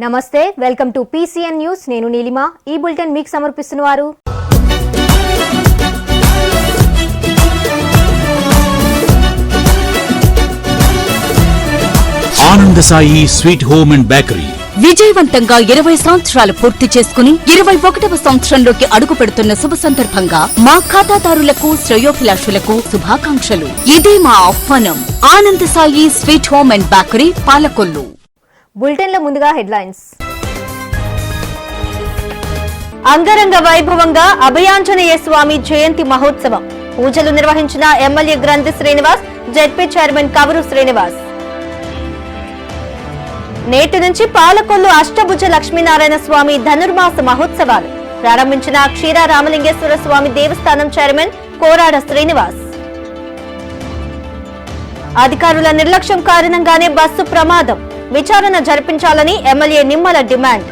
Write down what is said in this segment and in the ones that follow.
నమస్తే welcome to PCN news నేను నీలిమ ఈ బులెటిన్ మీకు సమర్పిస్తున్నవారు ఆనంద Sai sweet home and bakery విజయవంతంగా 20 సంవత్సరాలు పూర్తి చేసుకుని 21వ సంవత్సరంలోకి అడుగు పెడుతున్న శుభ సందర్భంగా మా ఖాతాదారులకు శ్రేయోభిలాషులకు శుభాకాంక్షలు. ఇదే మా ఆహ్వానం. ఆనంద Sai sweet home and bakery Palakollu. Bulletin లో ముందుగా హెడ్లైన్స్. అంగరంగ వైభవంగా అభయాంజనేయ స్వామి జయంతి మహోత్సవం పూజలు నిర్వహించిన ఎమ్మెల్యే గ్రంథి Srinivas, ZP chairman cover Srinivas. నేటి నుంచి పాలకొల్లు అష్టభుజ లక్ష్మీనారాయణ స్వామి ధనుర్మాస మహోత్సవాలు ప్రారంభించిన క్షీర రామలింగేశ్వర స్వామి దేవస్థానం చైర్మన్ కోరాడ శ్రీనివాస్. అధికారుల నిర్లక్ష్యం కారణంగానే బస్సు ప్రమాదం, విచారణ జరిపించాలని ఎమ్మెల్యే నిమ్మల డిమాండ్.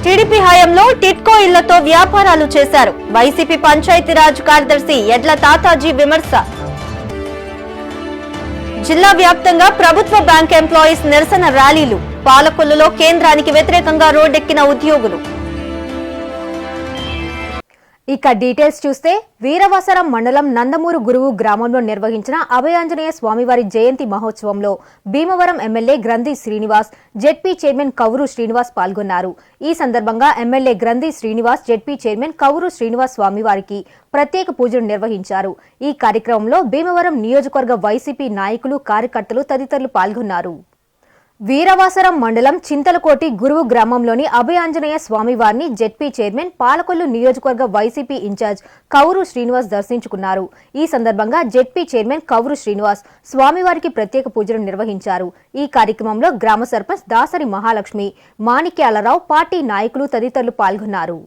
టీడీపీ హయాంలో టిట్కో ఇళ్లతో వ్యాపారాలు చేశారు, వైసీపీ పంచాయతీరాజ్ కార్యదర్శి ఎడ్ల తాతాజీ విమర్శ. జిల్లా వ్యాప్తంగా ప్రభుత్వ బ్యాంక్ ఎంప్లాయీస్ నిరసన ర్యాలీలు, పాలకొల్లులో కేంద్రానికి వ్యతిరేకంగా రోడ్డెక్కిన ఉద్యోగులు. ఇక డీటెయిల్స్ చూస్తే వీరవసరం మండలం నందమూరు గురువు గ్రామంలో నిర్వహించిన అభయాంజనేయ స్వామివారి జయంతి మహోత్సవంలో భీమవరం ఎమ్మెల్యే గ్రంథి శ్రీనివాస్, జెడ్పీ చైర్మన్ కవురు శ్రీనివాస్ పాల్గొన్నారు. ఈ సందర్భంగా ఎమ్మెల్యే గ్రంథి శ్రీనివాస్, జెడ్పీ చైర్మన్ కవురు శ్రీనివాస్ స్వామివారికి ప్రత్యేక పూజలు నిర్వహించారు. ఈ కార్యక్రమంలో భీమవరం నియోజకవర్గ వైసీపీ నాయకులు, కార్యకర్తలు తదితరులు పాల్గొన్నారు. వీరవాసరం మండలం చింతలకోటి గురువు గ్రామంలోని అభయాంజనేయ స్వామివారిని జెడ్పీ చైర్మన్, పాలకొల్లు నియోజకవర్గ వైసీపీ ఇన్ఛార్జ్ కవురు శ్రీనివాస్ దర్శించుకున్నారు. ఈ సందర్భంగా జెడ్పీ చైర్మన్ కవురు శ్రీనివాస్ స్వామివారికి ప్రత్యేక పూజలు నిర్వహించారు. ఈ కార్యక్రమంలో గ్రామ సర్పంచ్ దాసరి మహాలక్ష్మి, మాణిక్యాలరావు, పార్టీ నాయకులు తదితరులు పాల్గొన్నారు.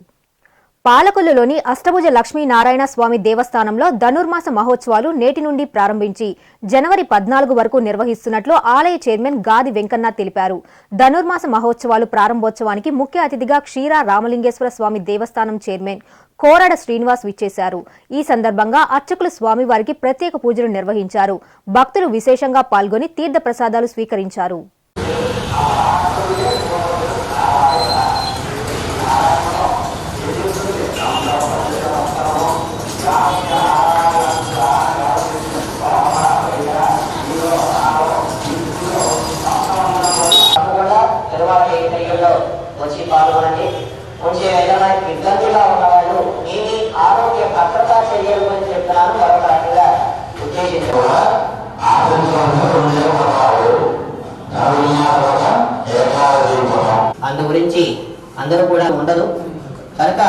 పాలకొల్లులోని అష్టభుజ లక్ష్మీనారాయణ స్వామి దేవస్థానంలో ధనుర్మాస మహోత్సవాలు నేటి నుండి ప్రారంభించి జనవరి 14 వరకు నిర్వహిస్తున్నట్లు ఆలయ చైర్మన్ గాది వెంకన్న తెలిపారు. ధనుర్మాస మహోత్సవాలు ప్రారంభోత్సవానికి ముఖ్య అతిథిగా క్షీర రామలింగేశ్వర స్వామి దేవస్థానం చైర్మన్ కోరాడ శ్రీనివాస్ విచ్చేశారు. ఈ సందర్భంగా అర్చకులు స్వామివారికి ప్రత్యేక పూజలు నిర్వహించారు. భక్తులు విశేషంగా పాల్గొని తీర్థ ప్రసాదాలు స్వీకరించారు. వచ్చి పాల్గొనండి. వచ్చే ఏదైనా ఇబ్బందిగా ఉన్నవాళ్ళు మీ ఆరోగ్య భద్రతా చర్యల గురించి చెప్తున్నాను. మరొకటిగా అందు గురించి అందరూ కూడా ఉండదు కనుక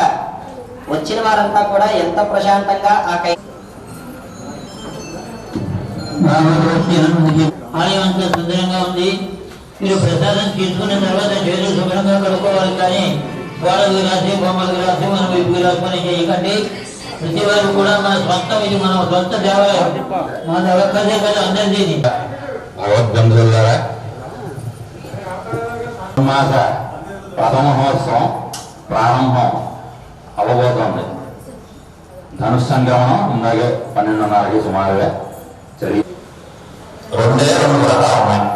వచ్చిన వారంతా కూడా ఎంత ప్రశాంతంగా ఆ ఆలయం అంతా సుందరంగా ఉంది. మీరు ప్రసాదం తీసుకున్న తర్వాత చేతులు శుభ్రంగా కడుక్కోవాలి, కానీ గోడలు రాసి బొమ్మలు రాసి మనం వైపు రాసుకొని చేయకండి. ప్రతి వారు కూడా మన సొంతం, ఇది మన సొంత దేవాలయం, మన ఒక్కదే కదా అందరిది. భగవద్బంధువులారా, మాస పదమహోత్సవం ప్రారంభం అవ్వబోతోంది. ధనుష్ సంగమనం ఇందాకే 12:30కి సుమారుగా జరిగి 2 వ్రతాలు ఉన్నాయి.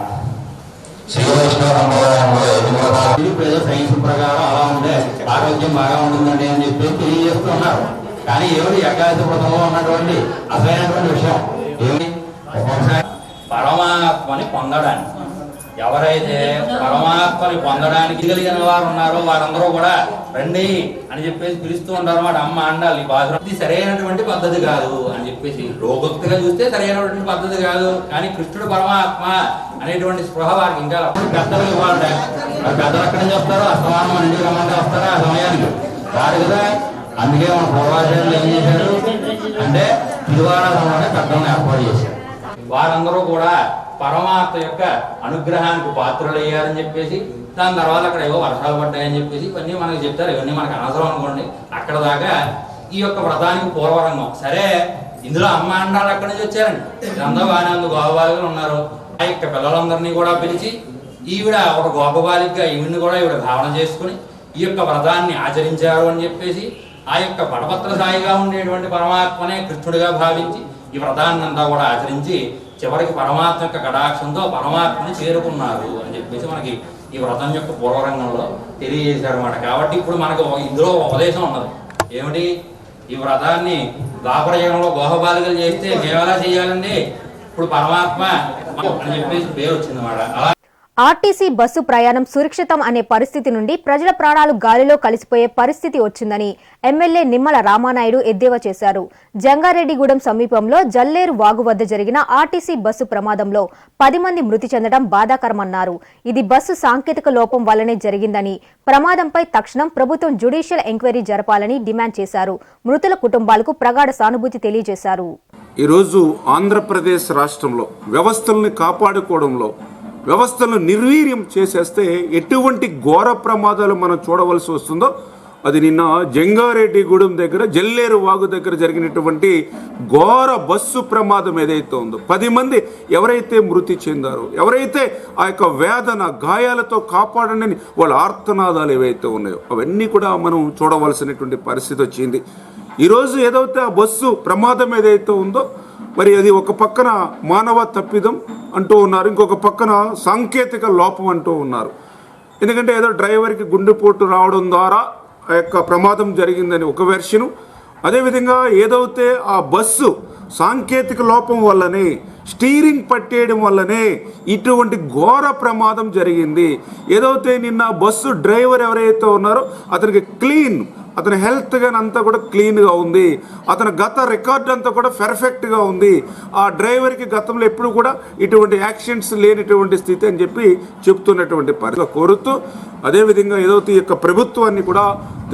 శ్రీ వైష్ణవ సంప్రదాయంలో 5 వ్రతాలు సైన్స్ ప్రకారం అలా ఉంటే ఆరోగ్యం బాగా ఉంటుందండి అని చెప్పి తెలియజేస్తున్నారు. కానీ ఏమిటి ఏకాదశి వ్రతంలో ఉన్నటువంటి అసలైనటువంటి విషయం ఏమి, ఒక్కొక్కసారి పరమాత్మని పొందడానికి, ఎవరైతే పరమాత్మని పొందడానికి కలిగిన వారు ఉన్నారో వారందరూ కూడా రండి అని చెప్పేసి పిలుస్తూ ఉంటారు అన్నమాట. అమ్మ అండాలి, బాధ ఇది సరైనటువంటి పద్ధతి కాదు అని చెప్పేసి రోగక్తిగా చూస్తే సరైనటువంటి పద్ధతి కాదు. కానీ కృష్ణుడు పరమాత్మ అనేటువంటి స్పృహ వారికి ఇంకా పెద్దలు ఇవ్వాలంటే, పెద్దలు ఎక్కడి నుంచి వస్తారో అస్తమానం మన ఇంటికి రమ్మంటే వస్తారా ఆ సమయానికి రారు కదా. అందుకే మన పూర్వాచార్యులు ఏం చేశారు అంటే తిరువారాధనలోనే పెద్దలను ఏర్పాటు చేశారు. వారందరూ కూడా పరమాత్మ యొక్క అనుగ్రహానికి పాత్రలయ్యారని చెప్పేసి, దాని తర్వాత అక్కడ ఏవో వర్షాలు పడ్డాయని చెప్పేసి ఇవన్నీ మనకి చెప్తారు. ఇవన్నీ మనకు అనవసరం అనుకోండి. అక్కడ దాకా ఈ యొక్క వ్రతానికి పూర్వరంగం. సరే, ఇందులో అమ్మ అండాలు అక్కడి నుంచి వచ్చారండి. అందరూ బాగానే ఉంది, గోపబాలికలు ఉన్నారు. ఆ యొక్క పిల్లలందరినీ కూడా పిలిచి ఈవిడ ఒక గోపబాలికగా ఈవిడిని కూడా ఈవిడ భావన చేసుకుని ఈ యొక్క వ్రతాన్ని ఆచరించారు అని చెప్పేసి, ఆ యొక్క పటపత్ర సాయిగా ఉండేటువంటి పరమాత్మనే కృష్ణుడిగా భావించి ఈ వ్రతాన్ని అంతా కూడా ఆచరించి చివరికి పరమాత్మ యొక్క కటాక్షంతో పరమాత్మని చేరుకున్నారు అని చెప్పేసి మనకి ఈ వ్రతం యొక్క పూర్వరంగంలో తెలియజేశారన్నమాట. కాబట్టి ఇప్పుడు మనకు ఇందులో ఉపదేశం ఉన్నది ఏమిటి? ఈ వ్రతాన్ని ద్వాపరయుగంలో గోహబాలికలు చేస్తే మేమెలా చేయాలండి, ఇప్పుడు పరమాత్మ అని చెప్పేసి పేరు వచ్చిందన్నమాట. అలా ఆర్టీసీ బస్సు ప్రయాణం సురక్షితం అనే పరిస్థితి నుండి ప్రజల ప్రాణాలు గాలిలో కలిసిపోయే పరిస్థితి వచ్చిందని ఎమ్మెల్యే నిమ్మల రామానాయుడు ఎద్దేవా చేశారు. జంగారెడ్డిగూడెం సమీపంలో జల్లేరు వాగు వద్ద జరిగిన ఆర్టీసీ బస్సు ప్రమాదంలో 10 మంది మృతి చెందడం బాధాకరమన్నారు. ఇది బస్సు సాంకేతిక లోపం వల్లనే జరిగిందని, ప్రమాదంపై తక్షణం ప్రభుత్వం జ్యుడిషియల్ ఎంక్వైరీ జరపాలని డిమాండ్ చేశారు. మృతుల కుటుంబాలకు ప్రగాఢ సానుభూతి తెలియజేశారు. ఈరోజు ఆంధ్రప్రదేశ్ రాష్ట్రంలో వ్యవస్థల్ని కాపాడుకోవడంలో వ్యవస్థలను నిర్వీర్యం చేసేస్తే ఎటువంటి ఘోర ప్రమాదాలు మనం చూడవలసి వస్తుందో అది నిన్న జంగారెడ్డిగూడెం దగ్గర జల్లేరు వాగు దగ్గర జరిగినటువంటి ఘోర బస్సు ప్రమాదం ఏదైతే ఉందో 10 మంది ఎవరైతే మృతి చెందారో, ఎవరైతే ఆ యొక్క వేదన గాయాలతో కాపాడని వాళ్ళ ఆర్తనాదాలు ఏవైతే ఉన్నాయో అవన్నీ కూడా మనం చూడవలసినటువంటి పరిస్థితి వచ్చింది. ఈరోజు ఏదైతే ఆ బస్సు ప్రమాదం ఏదైతే ఉందో మరి అది ఒక పక్కన మానవ తప్పిదం అంటూ ఉన్నారు, ఇంకొక పక్కన సాంకేతిక లోపం అంటూ ఉన్నారు. ఎందుకంటే ఏదో డ్రైవర్కి గుండెపోటు రావడం ద్వారా ఆ యొక్క ప్రమాదం జరిగిందని ఒక వెర్షను, అదేవిధంగా ఏదైతే ఆ బస్సు సాంకేతిక లోపం వల్లనే స్టీరింగ్ పట్టేయడం వల్లనే ఇటువంటి ఘోర ప్రమాదం జరిగింది. ఏదైతే నిన్న బస్సు డ్రైవర్ ఎవరైతే ఉన్నారో అతనికి క్లీన్, అతని హెల్త్ కానీ అంతా కూడా క్లీన్గా ఉంది, అతని గత రికార్డ్ అంతా కూడా పర్ఫెక్ట్గా ఉంది. ఆ డ్రైవర్కి గతంలో ఎప్పుడు కూడా ఇటువంటి యాక్సిడెంట్స్ లేనిటువంటి స్థితి అని చెప్పి చెప్తున్నటువంటి పరిస్థితి కోరుతూ, అదేవిధంగా ఏదైతే ఈ యొక్క ప్రభుత్వాన్ని కూడా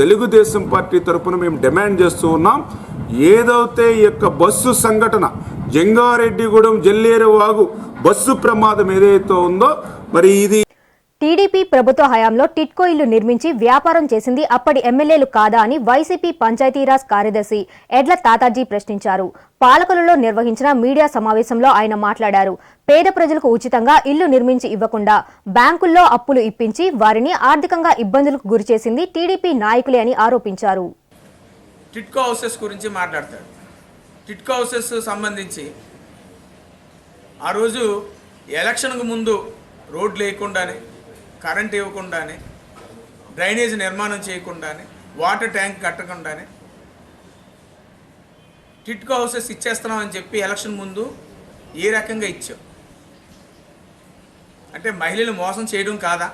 తెలుగుదేశం పార్టీ తరఫున మేము డిమాండ్ చేస్తూ ఉన్నాం. ఏదైతే ఈ యొక్క బస్సు సంఘటన జంగారెడ్డిగూడెం జల్లేరు వాగు బస్సు ప్రమాదం ఏదైతే ఉందో మరి ఇది టీడీపీ ప్రభుత్వ హయాంలో టిట్కో ఇల్లు నిర్మించి వ్యాపారం చేసింది అప్పటి ఎమ్మెల్యేలు కాదా అని వైసీపీ పంచాయతీరాజ్ కార్యదర్శి ఎడ్ల తాతాజీ ప్రశ్నించారు. పాలకులలో నిర్వహించిన మీడియా సమావేశంలో ఆయన మాట్లాడారు. పేద ప్రజలకు ఉచితంగా ఇల్లు నిర్మించి ఇవ్వకుండా బ్యాంకుల్లో అప్పులు ఇప్పించి వారిని ఆర్థికంగా ఇబ్బందులకు గురిచేసింది టీడీపీ నాయకులే అని ఆరోపించారు. టిట్కో హౌసెస్ గురించి మాట్లాడతాడు. టిట్కో హౌసెస్ సంబంధించి ఆ రోజు ఎలక్షన్కు ముందు రోడ్లు వేయకుండానే, కరెంట్ ఇవ్వకుండానే, డ్రైనేజ్ నిర్మాణం చేయకుండానే, వాటర్ ట్యాంక్ కట్టకుండానే టిట్కో హౌసెస్ ఇచ్చేస్తున్నామని చెప్పి ఎలక్షన్ ముందు ఏ రకంగా ఇచ్చాం అంటే మహిళలు మోసం చేయడం కాదా?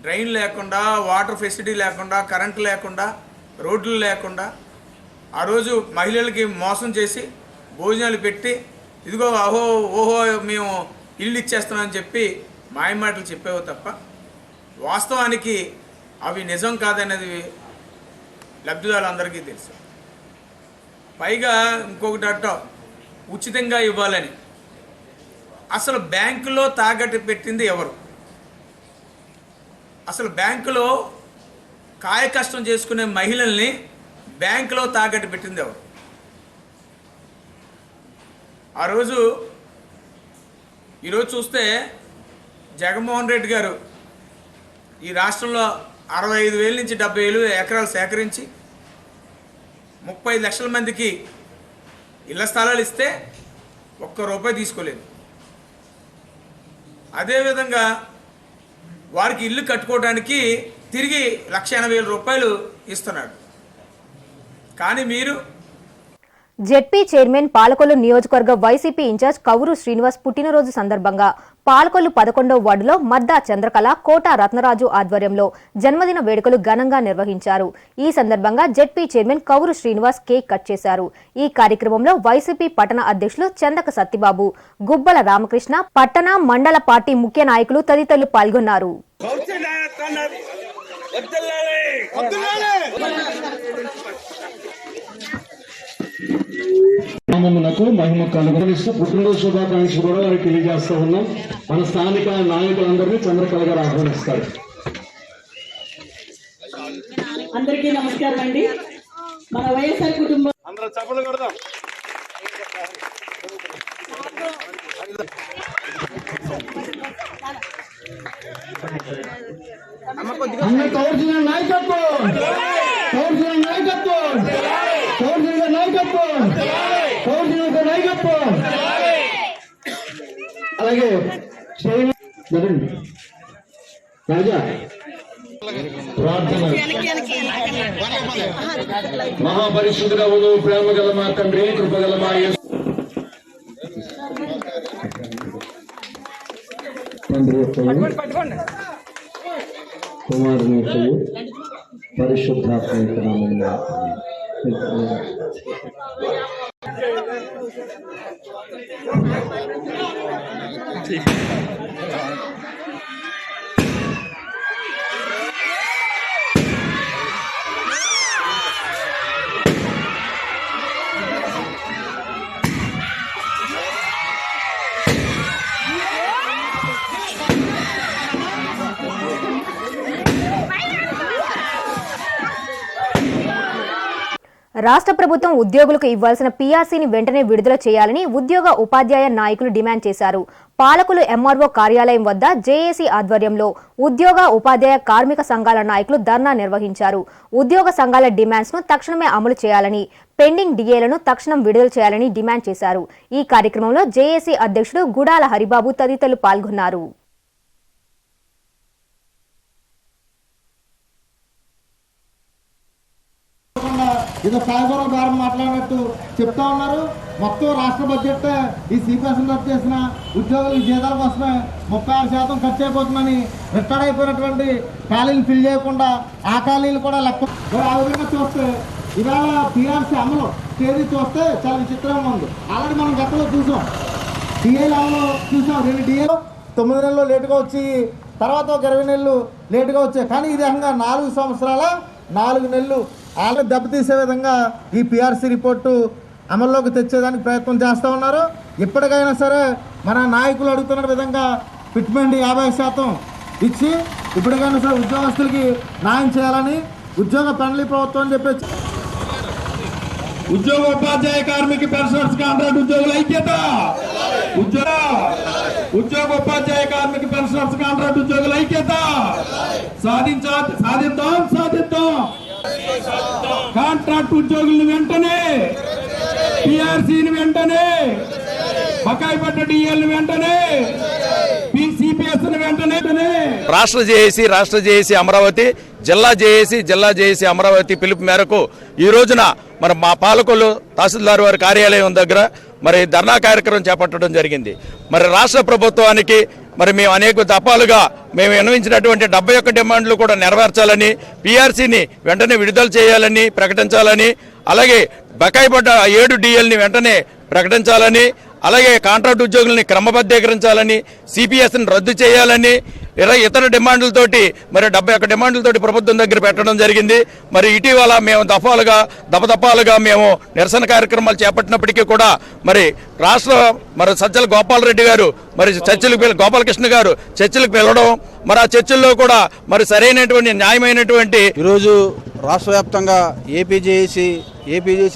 డ్రైన్ లేకుండా, వాటర్ ఫెసిలిటీ లేకుండా, కరెంటు లేకుండా, రోడ్లు లేకుండా ఆ రోజు మహిళలకి మోసం చేసి భోజనాలు పెట్టి ఇదిగో ఓహో మేము ఇల్లు ఇచ్చేస్తున్నామని చెప్పి మాయమాటలు చెప్పేవో తప్ప వాస్తవానికి అవి నిజం కాదనేది లబ్ధిదారులందరికీ తెలుసు. పైగా ఇంకొకటి ఉచితంగా ఇవ్వాలని అసలు బ్యాంకులో తాకట్టు పెట్టింది ఎవరు? అసలు బ్యాంకులో కాయ కష్టం చేసుకునే మహిళల్ని బ్యాంకులో తాకట్టు పెట్టింది ఎవరు? ఆ రోజు ఈరోజు చూస్తే జగన్మోహన్ రెడ్డి గారు ఈ రాష్ట్రంలో 65,000 నుంచి 70,000 ఎకరాలు సేకరించి 30 లక్షల మందికి ఇళ్ల స్థలాలు ఇస్తే ₹1 తీసుకోలేదు. అదేవిధంగా వారికి ఇల్లు కట్టుకోవడానికి తిరిగి ₹180,000 ఇస్తున్నాడు. కానీ మీరు జెడ్పీ చైర్మన్ పాలకొల్లు నియోజకవర్గ వైసీపీ ఇన్ఛార్జ్ కవురు శ్రీనివాస్ పుట్టినరోజు సందర్భంగా పాలకొల్లు 11వ వార్డులో మద్దా చంద్రకళ, కోట రత్నరాజు ఆధ్వర్యంలో జన్మదిన వేడుకలు ఘనంగా నిర్వహించారు. ఈ సందర్భంగా ZP chairman Kavuru Srinivas cake cut చేశారు. ఈ కార్యక్రమంలో వైసీపీ పట్టణ అధ్యక్షులు చందక సత్తిబాబు, గుబ్బల రామకృష్ణ, పట్టణ మండల పార్టీ ముఖ్య నాయకులు తదితరులు పాల్గొన్నారు. నామమునకు మహిమ కలుగునిస్తూ పుట్టినరోజు శుభాకాంక్షలు కూడా వారికి తెలియజేస్తూ ఉన్నాం. మన స్థానిక నాయకులందరినీ చంద్రకళ గారు ఆహ్వానిస్తారు. అందరికీ నమస్కారం అండి. మన వైఎస్ఆర్ కుటుంబం అందరూ చప్పట్లు కొడదాం. నాయకత్వం నాయకత్వం నాయకత్వం నాయకత్వం అలాగే రాజా ప్రార్థన. మహాపరిశుద్ధుడవును, ప్రేమ గల మా తండ్రి, కృపగల మా యేసు తండ్రి కుమారుని పరిశుద్ధాత్మ నామమున రాష్ట్ర ప్రభుత్వం ఉద్యోగులకు ఇవ్వాల్సిన పీఆర్సీని వెంటనే విడుదల చేయాలని ఉద్యోగ ఉపాధ్యాయ నాయకులు డిమాండ్ చేశారు. పాలకులు ఎంఆర్ఓ కార్యాలయం వద్ద జేఏసీ ఆధ్వర్యంలో ఉద్యోగ ఉపాధ్యాయ కార్మిక సంఘాల నాయకులు ధర్నా నిర్వహించారు. ఉద్యోగ సంఘాల డిమాండ్స్ ను తక్షణమే అమలు చేయాలని, పెండింగ్ డిఏలను తక్షణం విడుదల చేయాలని డిమాండ్ చేశారు. ఈ కార్యక్రమంలో జేఏసీ అధ్యక్షుడు గుడాల హరిబాబు తదితరులు పాల్గొన్నారు. ఏదో సాయపురం గారు మాట్లాడినట్టు చెప్తా ఉన్నారు. మొత్తం రాష్ట్ర బడ్జెట్ ఈ సిపిఎస్ రద్దు చేసిన ఉద్యోగుల జీతాల కోసమే 36% ఖర్చు అయిపోతుందని రిటైర్డ్ అయిపోయినటువంటి ఖాళీలు ఫిల్ చేయకుండా ఆ ఖాళీలు కూడా లెక్క. ఆ విధంగా చూస్తే ఇవాళ పీఆర్సీ అమలు తేదీ చూస్తే చాలా విచిత్రంగా ఉంది. ఆల్రెడీ మనం గతంలో చూసాం, డిఏలు అమలు చూసాం. 2 డిఏలు 9 నెలలు లేటుగా వచ్చి, తర్వాత ఒక 20 నెలలు లేటుగా వచ్చాయి. కానీ ఈ విధంగా 4 సంవత్సరాల 4 నెలలు ఆల్రెడీ దెబ్బతీసే విధంగా ఈ పీఆర్సీ రిపోర్టు అమల్లోకి తెచ్చేదానికి ప్రయత్నం చేస్తూ ఉన్నారు. ఇప్పటికైనా సరే మన నాయకులు అడుగుతున్న విధంగా ఫిట్మెంట్ 50% ఇచ్చి ఇప్పటికైనా సరే ఉద్యోగస్తులకి న్యాయం చేయాలని ఉద్యోగ పెన్లీ ప్రభుత్వం అని చెప్పి ఉద్యోగోపాధ్యాయ కార్మిక పెన్షనర్స్ కాంట్రాక్ట్ ఉద్యోగుల ఐక్యత, ఉద్యోగోపాధ్యాయ కార్మిక పెన్షనర్స్ కాంట్రాక్ట్ ఉద్యోగుల ఐక్యత సాధిద్దాం. కాంట్రాక్ట్ ఉద్యోగులను వెంటనే, పిఆర్సీని వెంటనే, బకాయి పడ్డ డిఎల్ని వెంటనే, సిపిఎస్ వెంటనే. రాష్ట్ర జేఏసీ అమరావతి, జిల్లా జేఏసీ అమరావతి పిలుపు మేరకు ఈ రోజున మరి మా పాలకులు తహసీల్దార్ వారి కార్యాలయం దగ్గర మరి ధర్నా కార్యక్రమం చేపట్టడం జరిగింది. మరి రాష్ట్ర ప్రభుత్వానికి మరి మేము అనేక దఫాలుగా మేము విన్నవించినటువంటి 71 డిమాండ్లు కూడా నెరవేర్చాలని, పీఆర్సీని వెంటనే విడుదల చేయాలని ప్రకటించాలని, అలాగే బకాయి పడ్డ 7 డిఎల్ని వెంటనే ప్రకటించాలని, అలాగే కాంట్రాక్ట్ ఉద్యోగుల్ని క్రమబద్ధీకరించాలని, సిపిఎస్ని రద్దు చేయాలని, ఇతర డిమాండ్లతోటి మరి 71 డిమాండ్లతోటి ప్రభుత్వం దగ్గర పెట్టడం జరిగింది. మరి ఇటీవల మేము దఫాలుగా మేము నిరసన కార్యక్రమాలు చేపట్టినప్పటికీ కూడా మరి సజ్జల గోపాలరెడ్డి గారు మరి గోపాలకృష్ణ గారు చర్చలకు వెళ్ళడం, మరి ఆ చర్చల్లో కూడా మరి సరైనటువంటి న్యాయమైనటువంటి ఈరోజు రాష్ట్ర వ్యాప్తంగా ఏపీజేఏసీ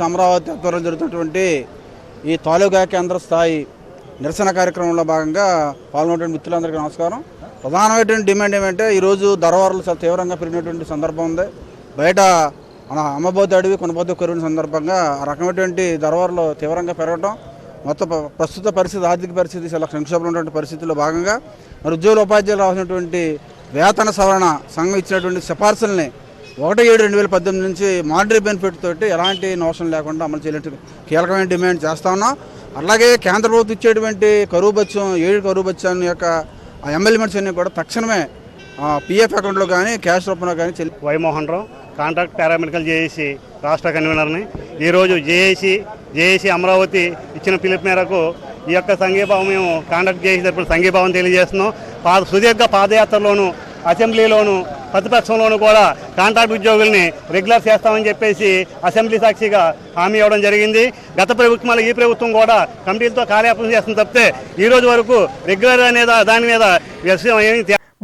అమరావతి ఆధ్వర్యంలో జరుగుతున్నటువంటి ఈ తాలూకా కేంద్ర స్థాయి నిరసన కార్యక్రమంలో భాగంగా పాల్గొన్నటువంటి మిత్రులందరికీ నమస్కారం. ప్రధానమైనటువంటి డిమాండ్ ఏమంటే ఈరోజు ధరవరలు చాలా తీవ్రంగా పెరిగినటువంటి సందర్భం ఉంది. బయట మన అమ్మబోతు అడవి కొనబోతు కొరిగిన సందర్భంగా ఆ రకమైనటువంటి ధరవరలు తీవ్రంగా పెరగడం, మొత్తం ప్రస్తుత పరిస్థితి, ఆర్థిక పరిస్థితి చాలా సంక్షోభంలో ఉన్నటువంటి పరిస్థితుల్లో భాగంగా మరి ఉద్యోగుల ఉపాధ్యాయులు రావాల్సినటువంటి వేతన సవరణ సంఘం ఇచ్చినటువంటి సిఫార్సుల్ని 1/7/2018 నుంచి మానిటరీ బెనిఫిట్ తోటి ఎలాంటి నోషన్ లేకుండా అమలు చేయడానికి కీలకమైన డిమాండ్ చేస్తా ఉన్నాం. అలాగే కేంద్ర ప్రభుత్వం ఇచ్చేటువంటి కరువు బత్యం 7 కరువు బత్యాన్ని యొక్క ఎమ్మెల్యేమెంట్స్ అన్ని కూడా తక్షణమే పిఎఫ్ అకౌంట్లో కానీ క్యాష్ రూపంలో కానీ వైమోహన్ రావు, కాంట్రాక్ట్ పారామెడికల్ జేఏసీ రాష్ట్ర కన్వీనర్ని. ఈరోజు జేఏసీ అమరావతి ఇచ్చిన పిలుపు మేరకు ఈ యొక్క సంఘీభావం మేము కాంట్రాక్ట్ జేఏసీ తరపున సంఘీభావం తెలియజేస్తున్నాం. సుదీర్ఘ పాదయాత్రలోను, అసెంబ్లీలోను, ప్రతిపక్షంలోనూ కూడా కాంట్రాక్ట్ ఉద్యోగుల్ని రెగ్యులర్ చేస్తామని చెప్పేసి అసెంబ్లీ సాక్షిగా హామీ ఇవ్వడం జరిగింది. గత ప్రభుత్వం ఈ ప్రభుత్వం కూడా కమిటీలతో కార్యాపన చేస్తుంది తప్పితే ఈ రోజు వరకు రెగ్యులర్ అనేది దాని మీద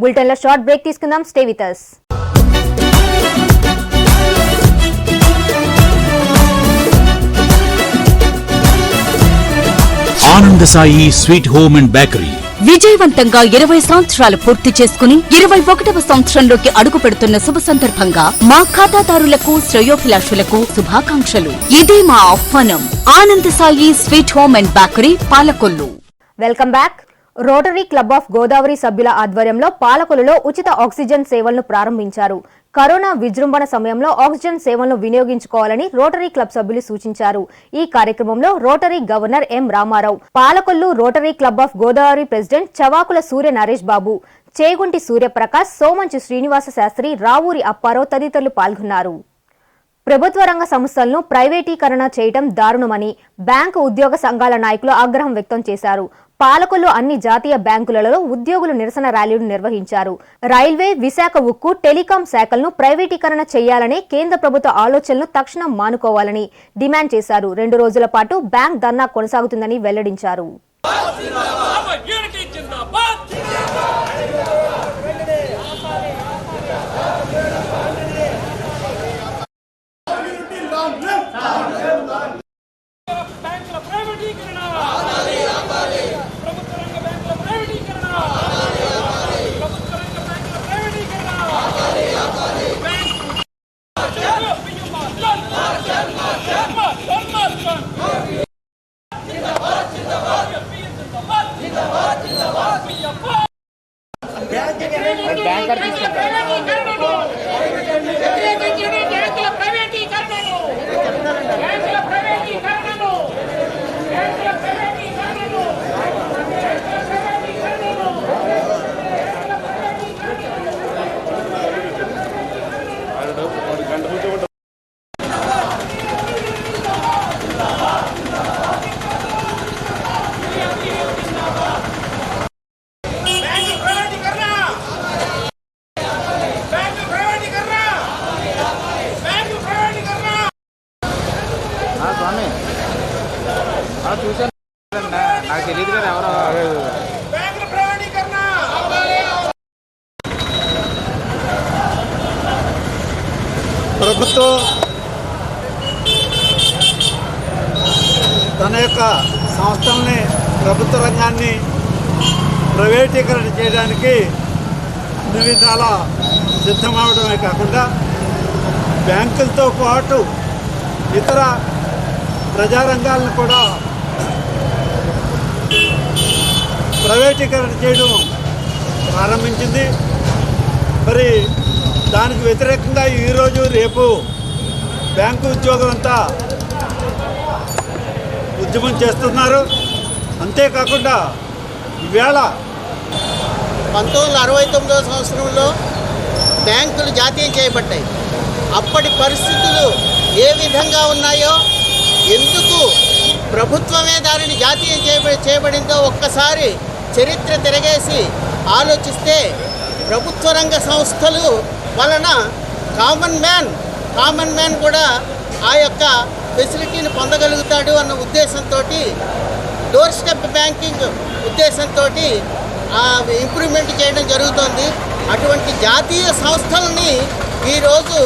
బులెటిన్లో షార్ట్ బ్రేక్ తీసుకుందాం. Stay with us. ఆనంద Sai sweet home and bakery విజయవంతంగా 20 సంవత్సరాలు పూర్తి చేసుకుని 21వ సంవత్సరంలోకి అడుగు పెడుతున్న శుభ సందర్భంగా మా ఖాతాదారులకు, శ్రేయోభిలాషులకు శుభాకాంక్షలు. ఇదే మా ఆహ్వానం. ఆనంద Sai sweet home and bakery, Palakollu. Welcome back. Rotary club of Godavari సభ్యుల ఆధ్వర్యంలో పాలకొల్లులో ఉచిత ఆక్సిజన్ సేవలను ప్రారంభించారు. కరోనా విజృంభణ సమయంలో ఆక్సిజన్ సేవలను వినియోగించుకోవాలని రోటరీ క్లబ్ సభ్యులు సూచించారు. ఈ కార్యక్రమంలో rotary governor M Ramarao, Palakollu rotary club of Godavari president Chavakula Surya Naresh Babu, Chegunti Suryaprakash, Somanchi Srinivasa Sastri, Ravuri Apparao తదితరులు పాల్గొన్నారు. ప్రభుత్వ రంగ సంస్థలను ప్రైవేటీకరణ చేయడం దారుణమని బ్యాంకు ఉద్యోగ సంఘాల నాయకులు ఆగ్రహం వ్యక్తం చేశారు. పాలకొల్లు అన్ని జాతీయ బ్యాంకులలో ఉద్యోగులు నిరసన ర్యాలీలు నిర్వహించారు. రైల్వే, విశాఖ ఉక్కు, టెలికాం శాఖలను ప్రైవేటీకరణ చేయాలనే కేంద్ర ప్రభుత్వ ఆలోచనలు తక్షణం మానుకోవాలని డిమాండ్ చేశారు. 2 రోజుల పాటు బ్యాంక్ ధర్నా కొనసాగుతుందని వెల్లడించారు. నాకు తెలియదు కదా ఎవరో ప్రభుత్వం తన యొక్క సంస్థల్ని, ప్రభుత్వ రంగాన్ని ప్రైవేటీకరణ చేయడానికి అన్ని విధాలా సిద్ధమవడమే కాకుండా బ్యాంకులతో పాటు ఇతర ప్రజారంగాలను కూడా ప్రైవేటీకరణ చేయడం ప్రారంభించింది. మరి దానికి వ్యతిరేకంగా ఈరోజు రేపు బ్యాంకు ఉద్యోగులంతా ఉద్యమం చేస్తున్నారు. అంతేకాకుండా ఈవేళ 1969వ సంవత్సరంలో బ్యాంకులు జాతీయం చేయబడ్డాయి. అప్పటి పరిస్థితులు ఏ విధంగా ఉన్నాయో, ఎందుకు ప్రభుత్వమే దానిని జాతీయం చేయబడిందో ఒక్కసారి చరిత్ర తిరగేసి ఆలోచిస్తే ప్రభుత్వ రంగ సంస్థలు వలన కామన్ మ్యాన్ కూడా ఆ యొక్క ఫెసిలిటీని పొందగలుగుతాడు అన్న ఉద్దేశంతో, డోర్ స్టెప్ బ్యాంకింగ్ ఉద్దేశంతో ఇంప్రూవ్మెంట్ చేయడం జరుగుతోంది. అటువంటి జాతీయ సంస్థలని ఈరోజు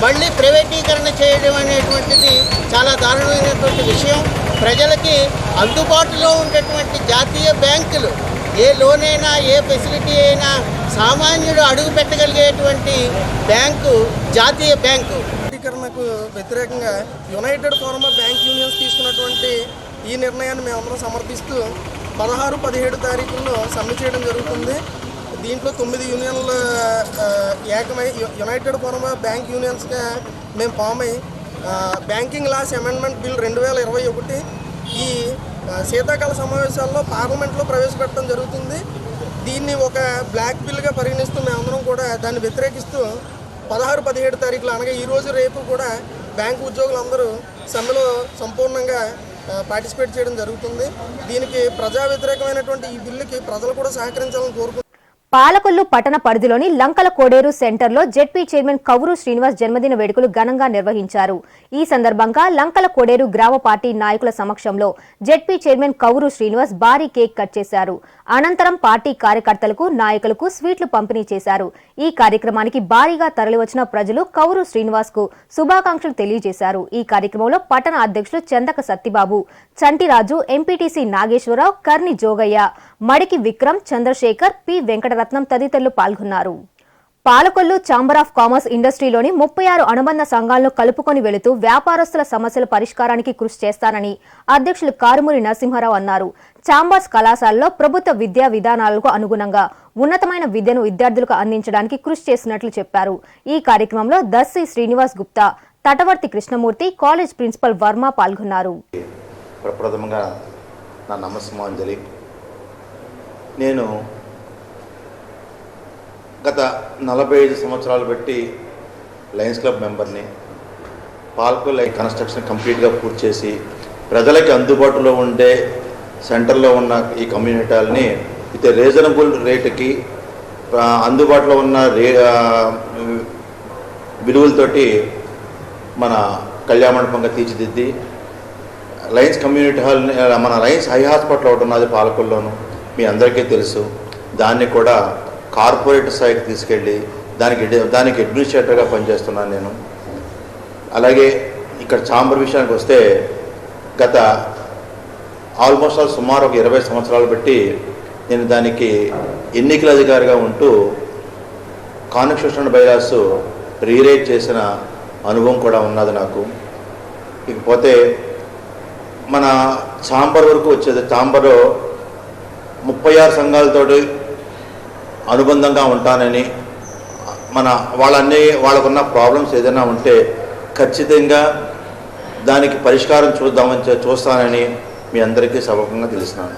మళ్ళీ ప్రైవేటీకరణ చేయడం అనేటువంటిది చాలా దారుణమైనటువంటి విషయం. ప్రజలకి అందుబాటులో ఉండేటువంటి జాతీయ బ్యాంకులు, ఏ లోన్ అయినా, ఏ ఫెసిలిటీ అయినా సామాన్యుడు అడుగు పెట్టగలిగేటువంటి బ్యాంకు జాతీయ బ్యాంకు. ప్రైవేటీకరణకు వ్యతిరేకంగా United forum of bank unions తీసుకున్నటువంటి ఈ నిర్ణయాన్ని మేమందరం సమర్థిస్తూ 16, 17 తారీఖుల్లో సమ్మె చేయడం జరుగుతుంది. దీంట్లో 9 యూనియన్లు ఏకమై యునైటెడ్ ఫోరం ఆఫ్ బ్యాంక్ యూనియన్స్గా మేము ఫామ్ అయ్యి బ్యాంకింగ్ లాస్ అమెండ్మెంట్ బిల్ 2021 ఈ శీతాకాల సమావేశాల్లో పార్లమెంట్లో ప్రవేశపెట్టడం జరుగుతుంది. దీన్ని ఒక బ్లాక్ బిల్గా పరిగణిస్తూ మేమందరం కూడా దాన్ని వ్యతిరేకిస్తూ 16, 17 తారీఖులు అనగా ఈరోజు రేపు కూడా బ్యాంకు ఉద్యోగులందరూ సమ్మెలో సంపూర్ణంగా పార్టిసిపేట్ చేయడం జరుగుతుంది. దీనికి ప్రజా వ్యతిరేకమైనటువంటి ఈ బిల్లుకి ప్రజలు కూడా సహకరించాలని కోరుకుంటున్నాం. పాలకొల్లు పట్టణ పరిధిలోని లంకల కోడేరు సెంటర్లో జెడ్పీ చైర్మన్ కవురు శ్రీనివాస్ జన్మదిన వేడుకలు ఘనంగా నిర్వహించారు. ఈ సందర్భంగా లంకల కోడేరు గ్రామ పార్టీ నాయకుల సమక్షంలో జెడ్పీ చైర్మన్ కవురు శ్రీనివాస్ భారీ కేక్ కట్ చేశారు. అనంతరం పార్టీ కార్యకర్తలకు, నాయకులకు స్వీట్లు పంపిణీ చేశారు. ఈ కార్యక్రమానికి భారీగా తరలివచ్చిన ప్రజలు కవురు శ్రీనివాస్ కు శుభాకాంక్షలు తెలియజేశారు. ఈ కార్యక్రమంలో పట్టణ అధ్యక్షులు చందక సత్తిబాబు, చంటిరాజు, ఎంపీటీసీ నాగేశ్వరరావు, కర్ని జోగయ్య, మడికి విక్రమ్, చంద్రశేఖర్, పి వెంకటరత్నం తదితరులు పాల్గొన్నారు. పాలకొల్లు ఛాంబర్ ఆఫ్ కామర్స్ ఇండస్ట్రీలోని 36 అనుబంధ సంఘాలను కలుపుకొని వెళుతూ వ్యాపారస్తుల సమస్యల పరిష్కారానికి కృషి చేస్తానని అధ్యక్షులు కారుమూరి నరసింహారావు అన్నారు. ఛాంబర్స్ కళాశాలలో ప్రభుత్వ విద్యా విధానాలకు అనుగుణంగా ఉన్నతమైన విద్యను విద్యార్థులకు అందించడానికి కృషి చేస్తున్నట్లు చెప్పారు. ఈ కార్యక్రమంలో దస్సి శ్రీనివాస్ గుప్తా, తటవర్తి కృష్ణమూర్తి, కాలేజ్ ప్రిన్సిపల్ వర్మ పాల్గొన్నారు. ప్రప్రథమంగా నా నమస్కారాంజలి. నేను గత 45 సంవత్సరాలు బట్టి లయన్స్ క్లబ్ మెంబర్ని. పాల్కొల్ కన్స్ట్రక్షన్ కంప్లీట్గా పూర్తి చేసి ప్రజలకి అందుబాటులో ఉండే సెంటర్లో ఉన్న ఈ కమ్యూనిటీ హాల్ని విత్ రీజనబుల్ రేటుకి అందుబాటులో ఉన్న విలువలతోటి మన కళ్యాణమండపంగా తీర్చిదిద్ది లయన్స్ కమ్యూనిటీ హాల్ని మన లయన్స్ హై హాస్పిటల్ ఒకటి ఉన్నది పాలకొల్లోను, మీ అందరికీ తెలుసు. దాన్ని కూడా కార్పొరేట్ స్థాయికి తీసుకెళ్ళి దానికి అడ్మినిస్ట్రేటర్గా పనిచేస్తున్నాను నేను. అలాగే ఇక్కడ ఛాంబర్ విషయానికి వస్తే గత ఆల్మోస్ట్ సుమారు ఒక 20 సంవత్సరాలు బట్టి నేను దానికి ఎన్నికల అధికారిగా ఉంటూ కాన్స్టిట్యూషన్ బైలాస్ రీరైట్ చేసిన అనుభవం కూడా ఉన్నది నాకు. ఇకపోతే మన ఛాంబర్ వరకు వచ్చేది, ఛాంబర్లో 36 సంఘాలతోటి అనుబంధంగా ఉంటానని, వాళ్ళకున్న ప్రాబ్లమ్స్ ఏదైనా ఉంటే ఖచ్చితంగా దానికి పరిష్కారం చూస్తానని మీ అందరికీ సభకంగా తెలుస్తున్నాను.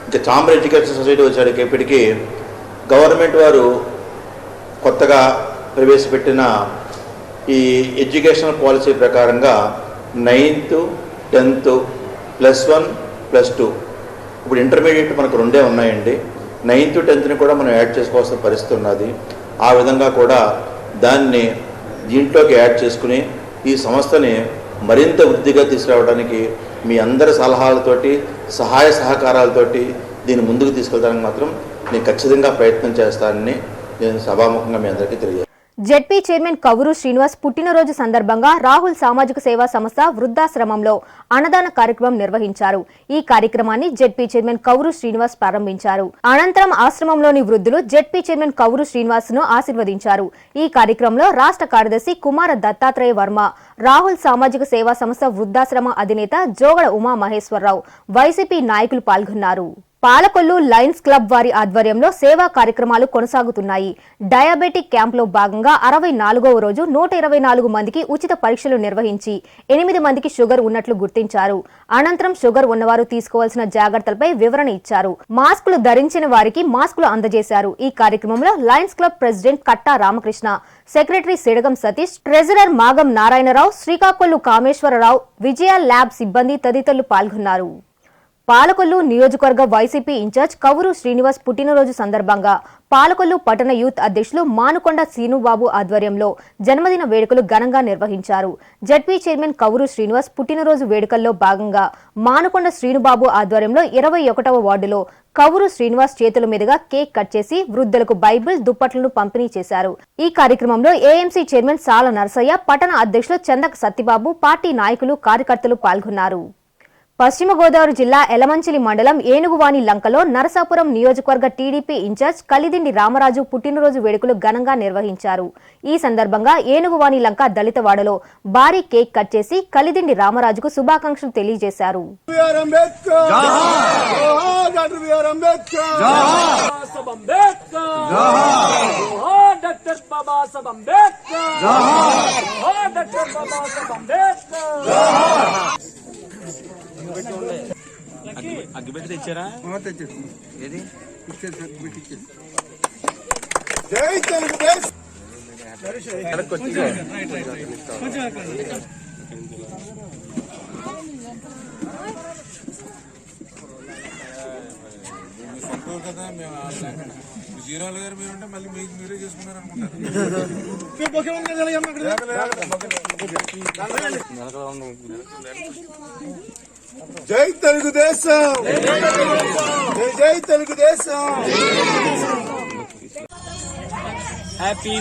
ఇంకా ఛాంబర్ ఎడ్యుకేషన్ సొసైటీ వచ్చేటికి గవర్నమెంట్ వారు కొత్తగా ప్రవేశపెట్టిన ఈ ఎడ్యుకేషనల్ పాలసీ ప్రకారంగా 9th, 10th +1, +2 ఇప్పుడు ఇంటర్మీడియట్ మనకు 2 ఉన్నాయండి. 9th, 10th కూడా మనం యాడ్ చేసుకోవాల్సిన పరిస్థితి ఉన్నది. ఆ విధంగా కూడా దాన్ని దీంట్లోకి యాడ్ చేసుకుని ఈ సంస్థని మరింత వృద్ధిగా తీసుకురావడానికి మీ అందరి సలహాలతోటి సహాయ సహకారాలతోటి దీన్ని ముందుకు తీసుకెళ్ళడానికి మాత్రం నేను ఖచ్చితంగా ప్రయత్నం చేస్తానని నేను సభాముఖంగా మీ అందరికీ తెలియజేస్తాను. జెడ్పీ చైర్మన్ కవురు శ్రీనివాస్ పుట్టినరోజు సందర్భంగా రాహుల్ సామాజిక సేవా సంస్థ వృద్ధాశ్రమంలో అన్నదాన కార్యక్రమం నిర్వహించారు. ఈ కార్యక్రమాన్ని జెడ్పీ చైర్మన్ కవురు శ్రీనివాస్ ప్రారంభించారు. అనంతరం ఆశ్రమంలోని వృద్ధులు జెడ్పీ చైర్మన్ కవురు శ్రీనివాస్ ను ఆశీర్వదించారు. ఈ కార్యక్రమంలో రాష్ట్ర కార్యదర్శి కుమార దత్తాత్రేయ వర్మ, రాహుల్ సామాజిక సేవా సంస్థ వృద్ధాశ్రమ అధినేత జోగడ ఉమా మహేశ్వరరావు, వైసీపీ నాయకులు పాల్గొన్నారు. పాలకొల్లు లయన్స్ క్లబ్ వారి ఆధ్వర్యంలో సేవా కార్యక్రమాలు కొనసాగుతున్నాయి. డయాబెటిక్ క్యాంప్లో భాగంగా 64వ రోజు 124 మందికి ఉచిత పరీక్షలు నిర్వహించి 8 మందికి షుగర్ ఉన్నట్లు గుర్తించారు. అనంతరం షుగర్ ఉన్నవారు తీసుకోవాల్సిన జాగ్రత్తలపై వివరణ ఇచ్చారు. మాస్కులు ధరించిన వారికి మాస్కులు అందజేశారు. ఈ కార్యక్రమంలో లయన్స్ క్లబ్ ప్రెసిడెంట్ కట్టా రామకృష్ణ, సెక్రటరీ సిడగం సతీష్, ట్రెజరర్ మాగం నారాయణరావు, శ్రీకాకుళం కామేశ్వరరావు, విజయ ల్యాబ్ సిబ్బంది తదితరులు పాల్గొన్నారు. పాలకొల్లు నియోజకవర్గ వైసీపీ ఇన్ఛార్జ్ కవురు శ్రీనివాస్ పుట్టినరోజు సందర్భంగా పాలకొల్లు పట్టణ యూత్ అధ్యక్షులు మానుకొండ శ్రీనుబాబు ఆధ్వర్యంలో జన్మదిన వేడుకలు ఘనంగా నిర్వహించారు. జడ్పీ చైర్మన్ కవురు శ్రీనివాస్ పుట్టినరోజు వేడుకల్లో భాగంగా మానుకొండ శ్రీనుబాబు ఆధ్వర్యంలో 21వ వార్డులో కవురు శ్రీనివాస్ చేతుల మీదుగా కేక్ కట్ చేసి వృద్ధులకు బైబిల్, దుప్పట్లను పంపిణీ చేశారు. ఈ కార్యక్రమంలో ఏఎంసీ చైర్మన్ సాల నరసయ్య, పట్టణ అధ్యక్షులు చందక సత్యబాబు, పార్టీ నాయకులు, కార్యకర్తలు పాల్గొన్నారు. పశ్చిమ గోదావరి జిల్లా ఎలమంచిలి మండలం ఏనుగువాని లంకలో నరసాపురం నియోజకవర్గ టీడీపీ ఇన్ఛార్జ్ కలిదిండి రామరాజు పుట్టినరోజు వేడుకలు ఘనంగా నిర్వహించారు. ఈ సందర్భంగా ఏనుగువాని లంక దళితవాడలో భారీ కేక్ కట్ చేసి కలిదిండి రామరాజుకు శుభాకాంక్షలు తెలియజేశారు. అగ్గిపెట్టి తెచ్చారా? ఏది జై తెలుగుదేశం. కదా మేము జీరోలు గారు మీరుంటే మళ్ళీ మీకు మీరే చేసుకున్నారు అనుకుంటారు. జై తెలుగుదేశం, జై తెలుగుదేశం. హ్యాపీ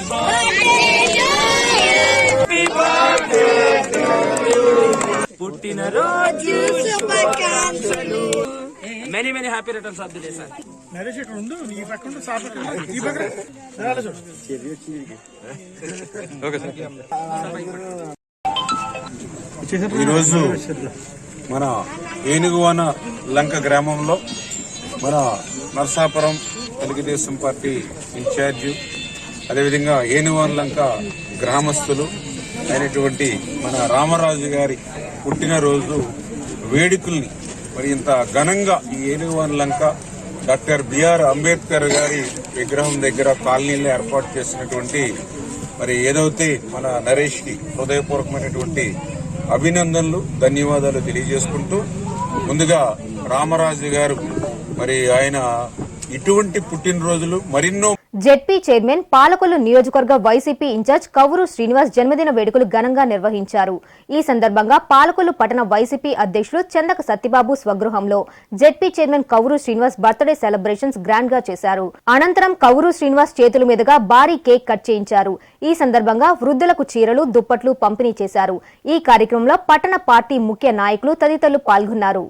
పుట్టినరోజు శుభాకాంక్షలు. Many happy returns of the day sir. Naresh ఇక్కడ ఉండు, నీ పక్కన సార్ ఈ పక్కన ఈరోజు మన ఏనుగువన లంక గ్రామంలో మన నర్సాపురం తెలుగుదేశం పార్టీ ఇన్ఛార్జి, అదేవిధంగా ఏనుగువన లంక గ్రామస్తులు అయినటువంటి మన రామరాజు గారి పుట్టినరోజు వేడుకల్ని మరి ఇంత ఘనంగా ఈ ఏనుగువన లంక డాక్టర్ బిఆర్ అంబేద్కర్ గారి విగ్రహం దగ్గర కాలనీలో ఏర్పాటు చేసినటువంటి మరి ఏదైతే మన నరేష్కి హృదయపూర్వకమైనటువంటి అభినందనలు, ధన్యవాదాలు తెలియజేసుకుంటూ ముందుగా రామరాజు గారు మరి ఆయన ఇటువంటి పుట్టినరోజులు మరిన్నో. జెడ్పీ చైర్మన్ పాలకొల్లు నియోజకవర్గ వైసీపీ ఇన్ఛార్జ్ కవ్వూరు శ్రీనివాస్ జన్మదిన వేడుకలు ఘనంగా నిర్వహించారు. ఈ సందర్భంగా పాలకొల్లు పట్టణ వైసీపీ అధ్యక్షులు చందక సత్యబాబు స్వగృహంలో ZP chairman Kavvuru Srinivas birthday celebrations grand గా చేశారు. అనంతరం కవ్వూరు శ్రీనివాస్ చేతుల మీదుగా భారీ కేక్ కట్ చేయించారు. ఈ సందర్భంగా వృద్ధులకు చీరలు, దుప్పట్లు పంపిణీ చేశారు. ఈ కార్యక్రమంలో పట్టణ పార్టీ ముఖ్య నాయకులు తదితరులు పాల్గొన్నారు.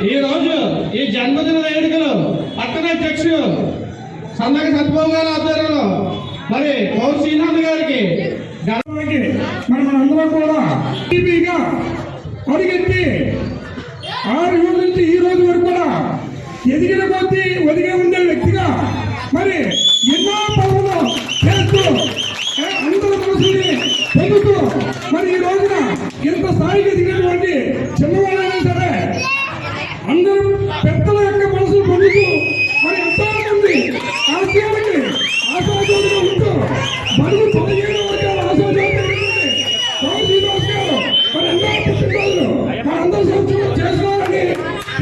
ఈ రోజు ఈ జన్మదిన వేడుకలు పట్టణ అధ్యక్షుడు సందక సత్యబాబు గారి ఆధ్వర్యంలో మరి కౌరు శ్రీనాథ్ గారికి మరి మనందరం కూడా టీపీగా అడిగెత్తి 6 ఏళ్ళ నుంచి ఈ రోజు వరకు కూడా ఎదిగిన కొద్దీ ఒదిగే ఉండే వ్యక్తిగా మరి ఎన్నో పనులు చేస్తూ అందరి మనసుని పొందుతూ మరి ఈ రోజున ఇంత స్థాయికి ఎదిగినటువంటి చిన్నవాళ్ళైనా సరే అందరూ పెద్దల యొక్క మనసులు పొందుతూ మరి ఎంతో మంది ఆశయాలకి ఆశాజ్యోతిగా ఉంటూ బడుగు 15 వర్గాల ఆశాజ్యోతి మరి ఎన్నో పుట్టినరోజులు మనందరూ సంవత్సరం చేసుకోవాలని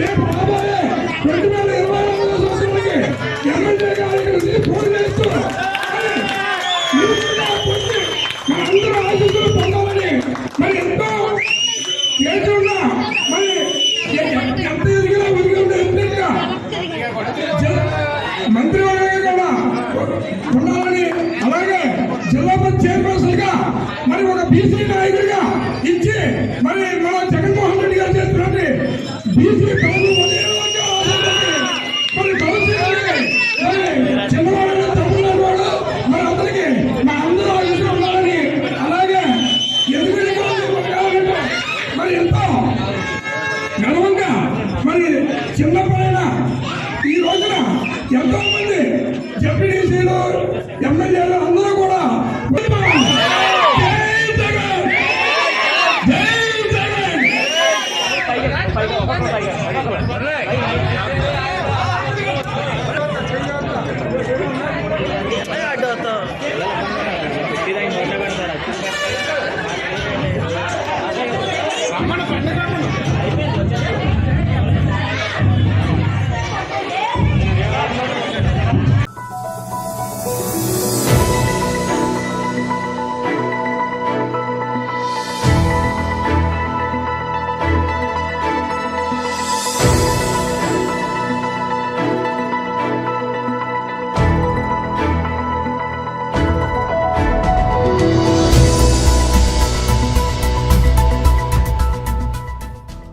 రేపు రాబోయే 2024 సంవత్సరానికి ఎమ్మెల్యే గారికి ఫోన్ చేస్తూ మనందరూ ఆశీస్సులు పొందాలని మరి ఎంతో కేంద్రంగా మరి ఎంత ఎదిగినా ఒదిగి ఉండే ఎంపీగా మంత్రివర్గంగా కూడా ఉండాలని, అలాగే జిల్లా చైర్పర్సన్ గా మరి ఒక బీసీ నాయకుడిగా